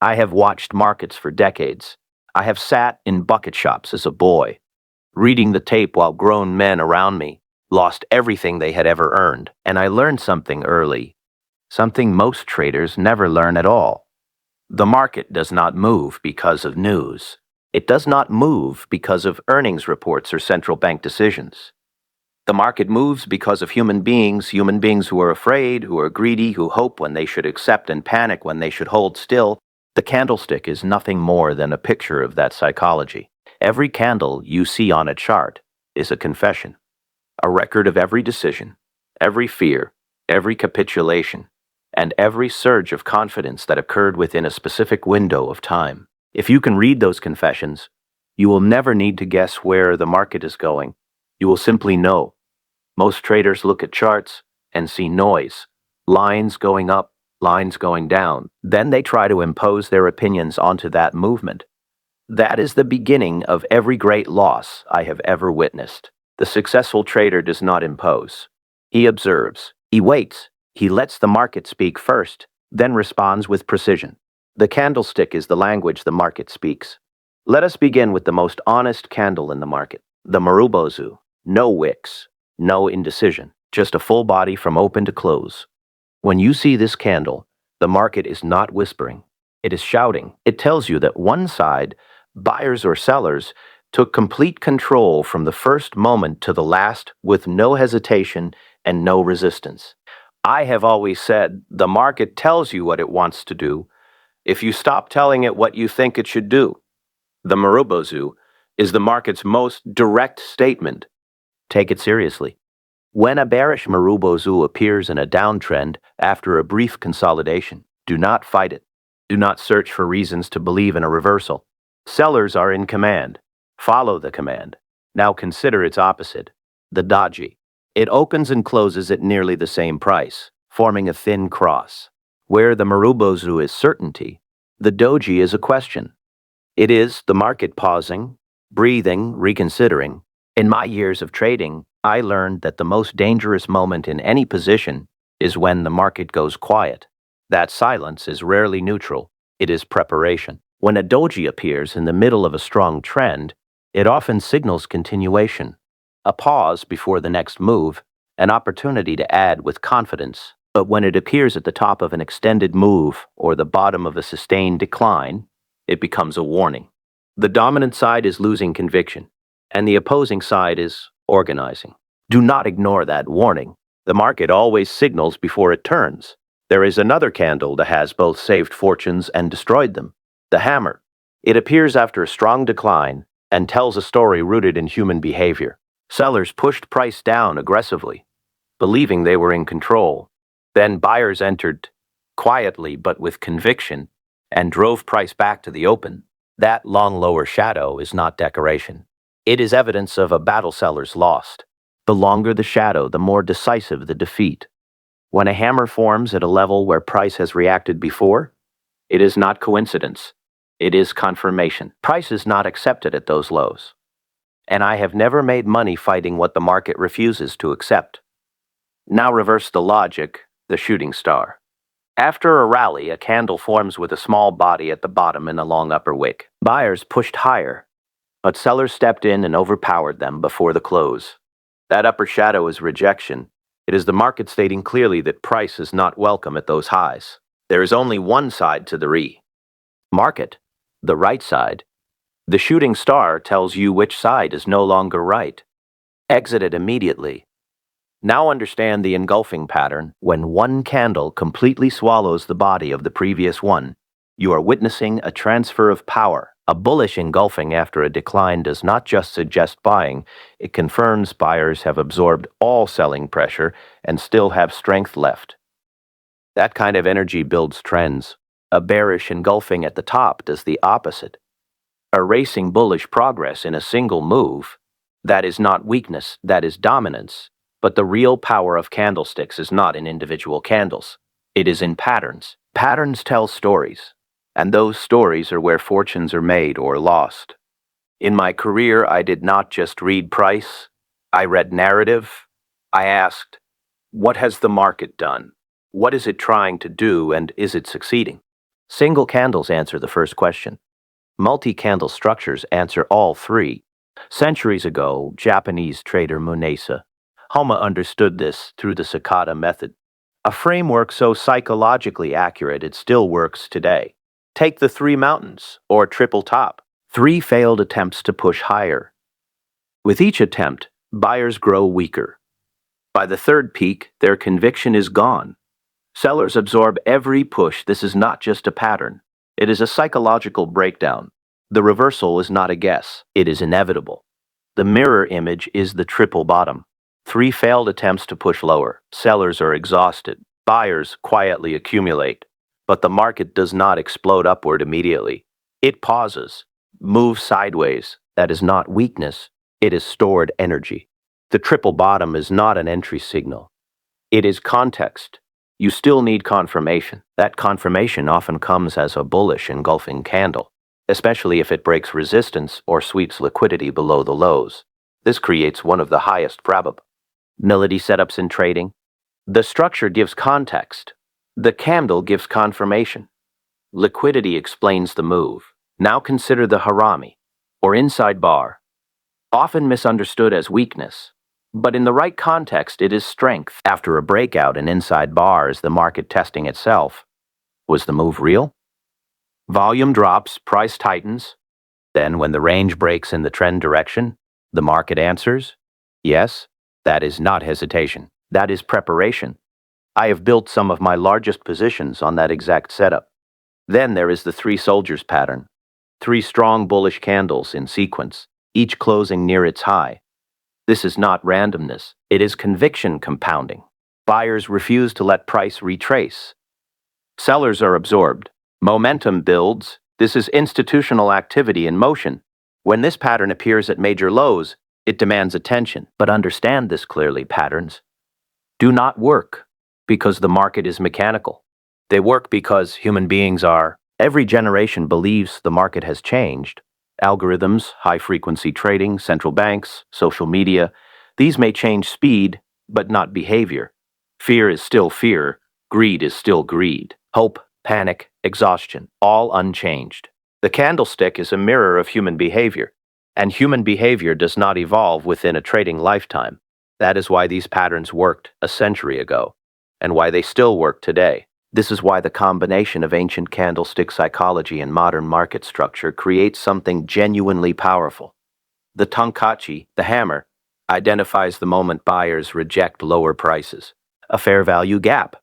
I have watched markets for decades. I have sat in bucket shops as a boy, reading the tape while grown men around me lost everything they had ever earned. And I learned something early, something most traders never learn at all. The market does not move because of news. It does not move because of earnings reports or central bank decisions. The market moves because of human beings who are afraid, who are greedy, who hope when they should accept and panic when they should hold still. The candlestick is nothing more than a picture of that psychology. Every candle you see on a chart is a confession, a record of every decision, every fear, every capitulation, and every surge of confidence that occurred within a specific window of time. If you can read those confessions, you will never need to guess where the market is going. You will simply know. Most traders look at charts and see noise, lines going up, lines going down. Then they try to impose their opinions onto that movement. That is the beginning of every great loss I have ever witnessed. The successful trader does not impose. He observes. He waits. He lets the market speak first, then responds with precision. The candlestick is the language the market speaks. Let us begin with the most honest candle in the market, the Marubozu. No wicks, no indecision, just a full body from open to close. When you see this candle, the market is not whispering. It is shouting. It tells you that one side, buyers or sellers, took complete control from the first moment to the last with no hesitation and no resistance. I have always said the market tells you what it wants to do if you stop telling it what you think it should do. The Marubozu is the market's most direct statement. Take it seriously. When a bearish Marubozu appears in a downtrend after a brief consolidation, do not fight it. Do not search for reasons to believe in a reversal. Sellers are in command. Follow the command. Now consider its opposite, the doji. It opens and closes at nearly the same price, forming a thin cross. Where the Marubozu is certainty, the doji is a question. It is the market pausing, breathing, reconsidering. In my years of trading, I learned that the most dangerous moment in any position is when the market goes quiet. That silence is rarely neutral. It is preparation. When a doji appears in the middle of a strong trend, it often signals continuation, a pause before the next move, an opportunity to add with confidence. But when it appears at the top of an extended move or the bottom of a sustained decline, it becomes a warning. The dominant side is losing conviction, and the opposing side is organizing. Do not ignore that warning. The market always signals before it turns. There is another candle that has both saved fortunes and destroyed them. The hammer. It appears after a strong decline and tells a story rooted in human behavior. Sellers pushed price down aggressively, believing they were in control. Then buyers entered, quietly but with conviction, and drove price back to the open. That long lower shadow is not decoration. It is evidence of a battle sellers lost. The longer the shadow, the more decisive the defeat. When a hammer forms at a level where price has reacted before, it is not coincidence. It is confirmation. Price is not accepted at those lows. And I have never made money fighting what the market refuses to accept. Now reverse the logic, the shooting star. After a rally, a candle forms with a small body at the bottom and a long upper wick. Buyers pushed higher, but sellers stepped in and overpowered them before the close. That upper shadow is rejection. It is the market stating clearly that price is not welcome at those highs. There is only one side to the market, the right side. The shooting star tells you which side is no longer right. Exit it immediately. Now understand the engulfing pattern. When one candle completely swallows the body of the previous one, you are witnessing a transfer of power. A bullish engulfing after a decline does not just suggest buying, it confirms buyers have absorbed all selling pressure and still have strength left. That kind of energy builds trends. A bearish engulfing at the top does the opposite. Erasing bullish progress in a single move, that is not weakness, that is dominance. But the real power of candlesticks is not in individual candles. It is in patterns. Patterns tell stories, and those stories are where fortunes are made or lost. In my career, I did not just read price. I read narrative. I asked, what has the market done? What is it trying to do, and is it succeeding? Single candles answer the first question. Multi-candle structures answer all three. Centuries ago, Japanese trader Munesa Homa understood this through the Sakata method, a framework so psychologically accurate it still works today. Take the three mountains, or triple top. Three failed attempts to push higher. With each attempt, buyers grow weaker. By the third peak, their conviction is gone. Sellers absorb every push. This is not just a pattern. It is a psychological breakdown. The reversal is not a guess. It is inevitable. The mirror image is the triple bottom. Three failed attempts to push lower. Sellers are exhausted. Buyers quietly accumulate. But the market does not explode upward immediately. It pauses, moves sideways. That is not weakness. It is stored energy. The triple bottom is not an entry signal. It is context. You still need confirmation. That confirmation often comes as a bullish engulfing candle, especially if it breaks resistance or sweeps liquidity below the lows. This creates one of the highest probability setups in trading. The structure gives context. The candle gives confirmation. Liquidity explains the move. Now consider the harami, or inside bar, often misunderstood as weakness. But in the right context, it is strength. After a breakout, an inside bar is the market testing itself. Was the move real? Volume drops, price tightens. Then, when the range breaks in the trend direction, the market answers, yes. That is not hesitation. That is preparation. I have built some of my largest positions on that exact setup. Then there is the three soldiers pattern. Three strong bullish candles in sequence, each closing near its high. This is not randomness. It is conviction compounding. Buyers refuse to let price retrace. Sellers are absorbed. Momentum builds. This is institutional activity in motion. When this pattern appears at major lows, it demands attention. But understand this clearly: patterns do not work because the market is mechanical. They work because human beings are. Every generation believes the market has changed. Algorithms, high-frequency trading, central banks, social media, these may change speed, but not behavior. Fear is still fear. Greed is still greed. Hope, panic, exhaustion, all unchanged. The candlestick is a mirror of human behavior, and human behavior does not evolve within a trading lifetime. That is why these patterns worked a century ago, and why they still work today. This is why the combination of ancient candlestick psychology and modern market structure creates something genuinely powerful. The Tonkatchi, the hammer, identifies the moment buyers reject lower prices, a fair value gap.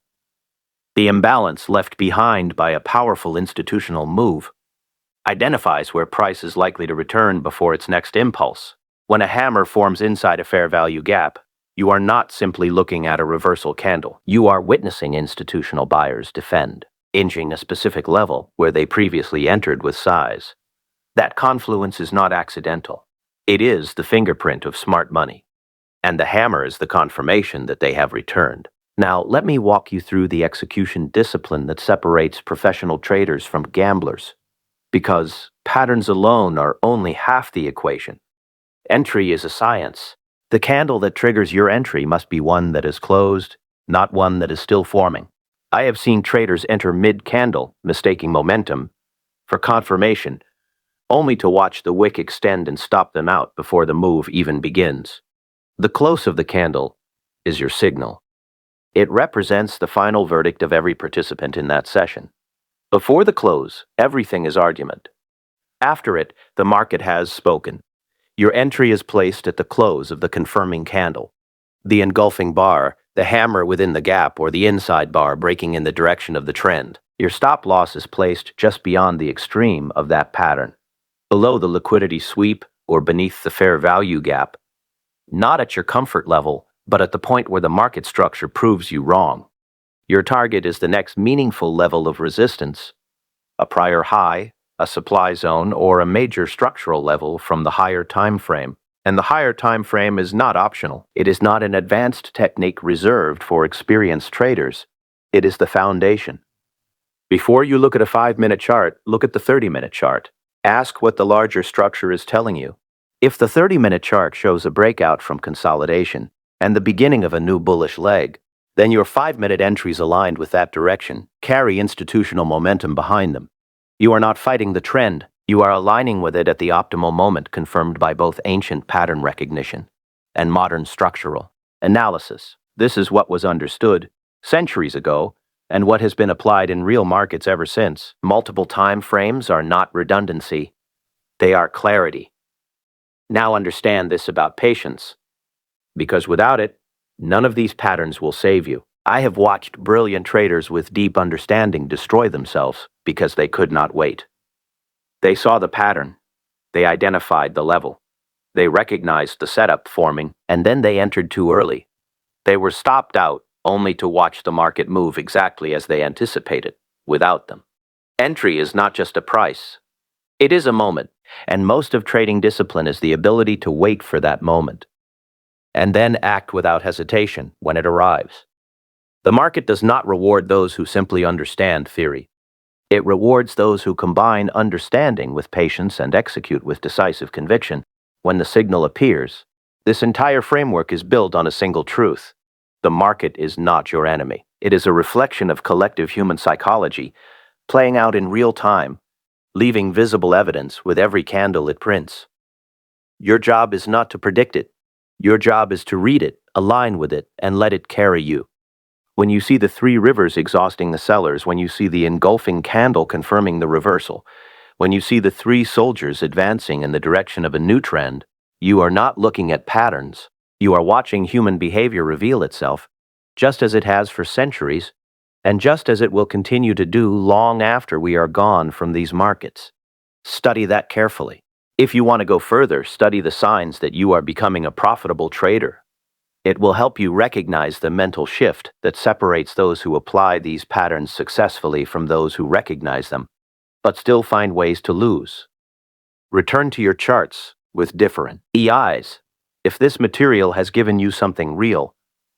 The imbalance left behind by a powerful institutional move identifies where price is likely to return before its next impulse. When a hammer forms inside a fair value gap, you are not simply looking at a reversal candle. You are witnessing institutional buyers defend, inching a specific level where they previously entered with size. That confluence is not accidental. It is the fingerprint of smart money. And the hammer is the confirmation that they have returned. Now, let me walk you through the execution discipline that separates professional traders from gamblers. Because patterns alone are only half the equation. Entry is a science. The candle that triggers your entry must be one that is closed, not one that is still forming. I have seen traders enter mid-candle, mistaking momentum for confirmation, only to watch the wick extend and stop them out before the move even begins. The close of the candle is your signal. It represents the final verdict of every participant in that session. Before the close, everything is argument. After it, the market has spoken. Your entry is placed at the close of the confirming candle. The engulfing bar, the hammer within the gap, or the inside bar breaking in the direction of the trend. Your stop loss is placed just beyond the extreme of that pattern, below the liquidity sweep or beneath the fair value gap. Not at your comfort level, but at the point where the market structure proves you wrong. Your target is the next meaningful level of resistance, a prior high, a supply zone, or a major structural level from the higher time frame. And the higher time frame is not optional. It is not an advanced technique reserved for experienced traders. It is the foundation. Before you look at a 5-minute chart, look at the 30-minute chart. Ask what the larger structure is telling you. If the 30-minute chart shows a breakout from consolidation and the beginning of a new bullish leg, Then your 5-minute entries aligned with that direction carry institutional momentum behind them. You are not fighting the trend, you are aligning with it at the optimal moment confirmed by both ancient pattern recognition and modern structural analysis. This is what was understood centuries ago and what has been applied in real markets ever since. Multiple time frames are not redundancy, they are clarity. Now understand this about patience, because without it, none of these patterns will save you. I have watched brilliant traders with deep understanding destroy themselves because they could not wait. They saw the pattern, they identified the level, they recognized the setup forming, and then they entered too early. They were stopped out only to watch the market move exactly as they anticipated, without them. Entry is not just a price. It is a moment, and most of trading discipline is the ability to wait for that moment, and then act without hesitation when it arrives. The market does not reward those who simply understand theory. It rewards those who combine understanding with patience and execute with decisive conviction. When the signal appears, this entire framework is built on a single truth. The market is not your enemy. It is a reflection of collective human psychology, playing out in real time, leaving visible evidence with every candle it prints. Your job is not to predict it. Your job is to read it, align with it, and let it carry you. When you see the three rivers exhausting the sellers, when you see the engulfing candle confirming the reversal, when you see the three soldiers advancing in the direction of a new trend, you are not looking at patterns. You are watching human behavior reveal itself, just as it has for centuries, and just as it will continue to do long after we are gone from these markets. Study that carefully. If you want to go further, study the signs that you are becoming a profitable trader. It will help you recognize the mental shift that separates those who apply these patterns successfully from those who recognize them, but still find ways to lose. Return to your charts with different eyes. If this material has given you something real,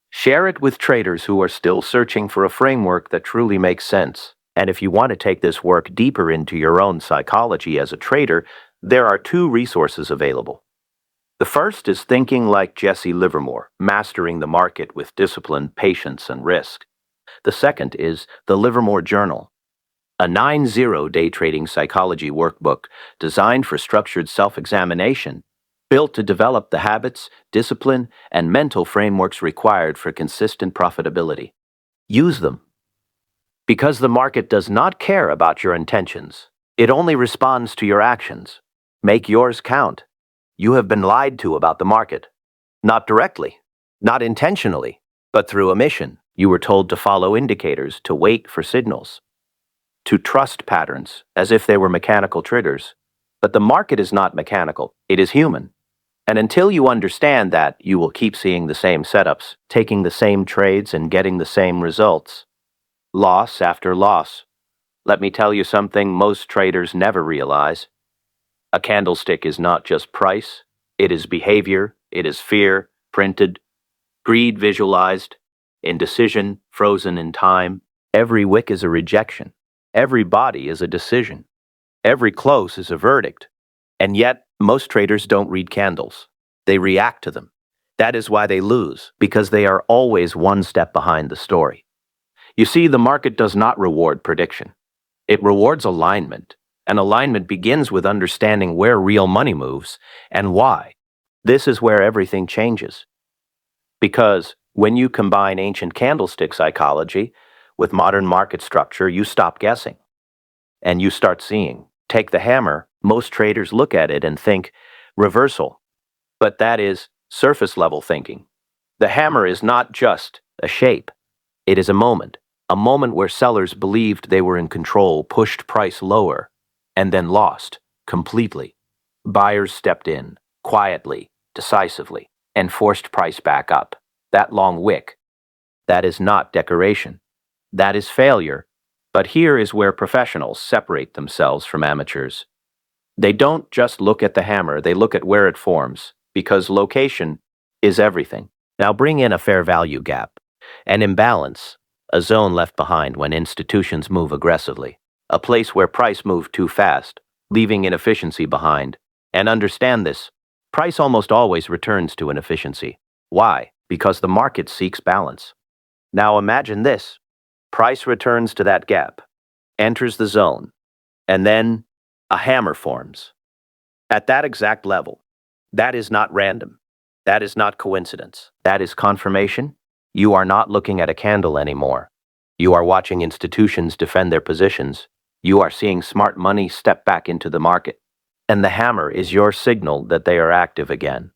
share it with traders who are still searching for a framework that truly makes sense. And if you want to take this work deeper into your own psychology as a trader, there are 2 resources available. The first is Thinking Like Jesse Livermore, Mastering the Market with Discipline, Patience, and Risk. The second is The Livermore Journal, a 9-0 day trading psychology workbook designed for structured self-examination, built to develop the habits, discipline, and mental frameworks required for consistent profitability. Use them. Because the market does not care about your intentions. It only responds to your actions. Make yours count. You have been lied to about the market. Not directly, not intentionally, but through omission. You were told to follow indicators, to wait for signals, to trust patterns as if they were mechanical triggers. But the market is not mechanical, it is human. And until you understand that, you will keep seeing the same setups, taking the same trades, and getting the same results. Loss after loss. Let me tell you something most traders never realize. A candlestick is not just price, it is behavior, it is fear, printed, greed visualized, indecision frozen in time. Every wick is a rejection, every body is a decision, every close is a verdict. And yet, most traders don't read candles. They react to them. That is why they lose, because they are always one step behind the story. You see, the market does not reward prediction. It rewards alignment. And alignment begins with understanding where real money moves and why. This is where everything changes. Because when you combine ancient candlestick psychology with modern market structure, you stop guessing. And you start seeing. Take the hammer, most traders look at it and think, reversal. But that is surface level thinking. The hammer is not just a shape. It is a moment where sellers believed they were in control, pushed price lower, and then lost, completely. Buyers stepped in, quietly, decisively, and forced price back up. That long wick. That is not decoration. That is failure. But here is where professionals separate themselves from amateurs. They don't just look at the hammer, they look at where it forms, because location is everything. Now bring in a fair value gap, an imbalance, a zone left behind when institutions move aggressively. A place where price moved too fast, leaving inefficiency behind. And understand this, price almost always returns to inefficiency. Why? Because the market seeks balance. Now imagine this. Price returns to that gap, enters the zone, and then a hammer forms. At that exact level, that is not random. That is not coincidence. That is confirmation. You are not looking at a candle anymore. You are watching institutions defend their positions. You are seeing smart money step back into the market. And the hammer is your signal that they are active again.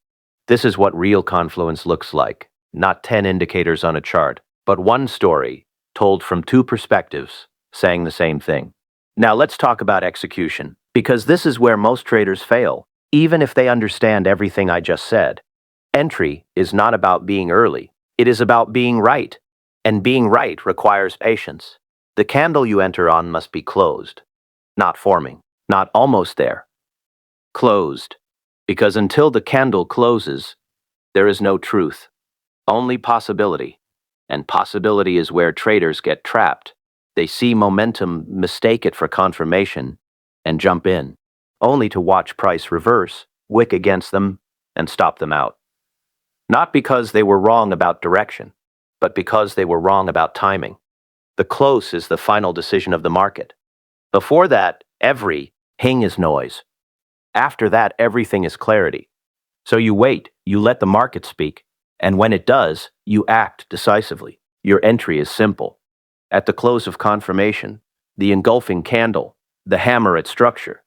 This is what real confluence looks like. Not 10 indicators on a chart, but one story told from two perspectives saying the same thing. Now let's talk about execution, because this is where most traders fail, even if they understand everything I just said. Entry is not about being early, it is about being right. And being right requires patience. The candle you enter on must be closed, not forming, not almost there. Closed. Because until the candle closes, there is no truth, only possibility. And possibility is where traders get trapped. They see momentum, mistake it for confirmation, and jump in, only to watch price reverse, wick against them, and stop them out. Not because they were wrong about direction, but because they were wrong about timing. The close is the final decision of the market. Before that, every hing is noise. After that, everything is clarity. So you wait, you let the market speak, and when it does, you act decisively. Your entry is simple. At the close of confirmation, the engulfing candle, the hammer at structure,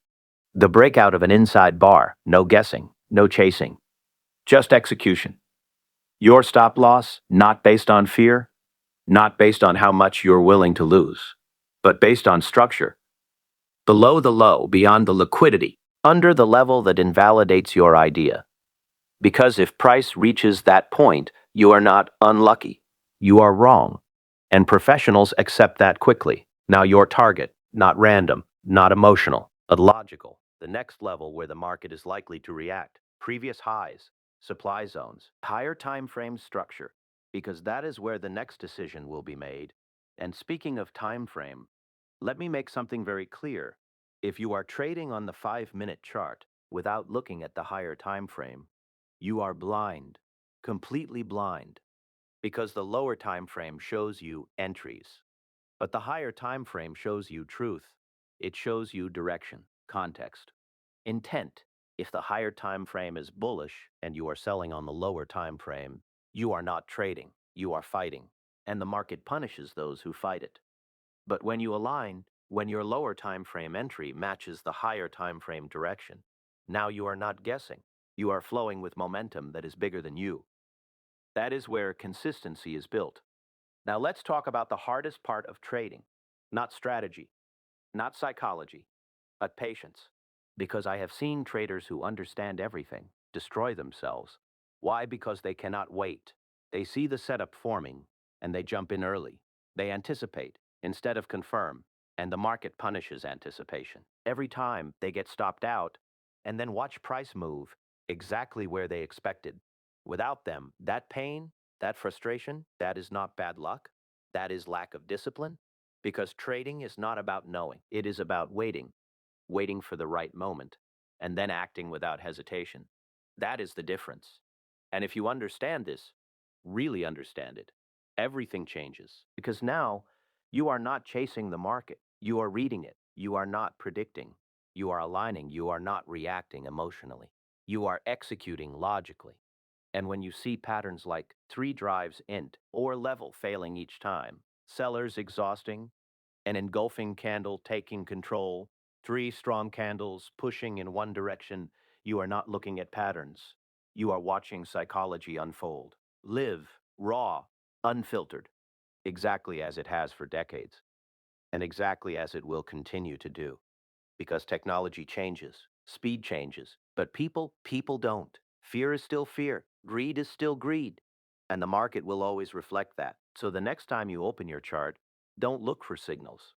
the breakout of an inside bar, no guessing, no chasing, just execution. Your stop loss, not based on fear, not based on how much you're willing to lose, but based on structure. Below the low, beyond the liquidity, under the level that invalidates your idea. Because if price reaches that point, you are not unlucky. You are wrong. And professionals accept that quickly. Now your target, not random, not emotional, but logical. The next level where the market is likely to react. Previous highs, supply zones, higher time frame structure, because that is where the next decision will be made. And speaking of time frame, let me make something very clear. If you are trading on the 5-minute chart without looking at the higher time frame, you are blind, completely blind, because the lower time frame shows you entries, but the higher time frame shows you truth. It shows you direction, context, intent. If the higher time frame is bullish and you are selling on the lower time frame, you are not trading, you are fighting, and the market punishes those who fight it. But when you align, when your lower time frame entry matches the higher time frame direction, now you are not guessing. You are flowing with momentum that is bigger than you. That is where consistency is built. Now let's talk about the hardest part of trading. Not strategy, not psychology, but patience. Because I have seen traders who understand everything destroy themselves. Why? Because they cannot wait. They see the setup forming and they jump in early. They anticipate instead of confirm, and the market punishes anticipation. Every time they get stopped out and then watch price move exactly where they expected. Without them, that pain, that frustration, that is not bad luck. That is lack of discipline. Because trading is not about knowing, it is about waiting, waiting for the right moment, and then acting without hesitation. That is the difference. And if you understand this, really understand it, everything changes. Because now you are not chasing the market, you are reading it, you are not predicting, you are aligning, you are not reacting emotionally, you are executing logically. And when you see patterns like three drives int or level failing each time, sellers exhausting, an engulfing candle taking control, three strong candles pushing in one direction, you are not looking at patterns. You are watching psychology unfold. Live, raw, unfiltered, exactly as it has for decades, and exactly as it will continue to do. Because technology changes, speed changes, but people don't. Fear is still fear, greed is still greed, and the market will always reflect that. So the next time you open your chart, don't look for signals.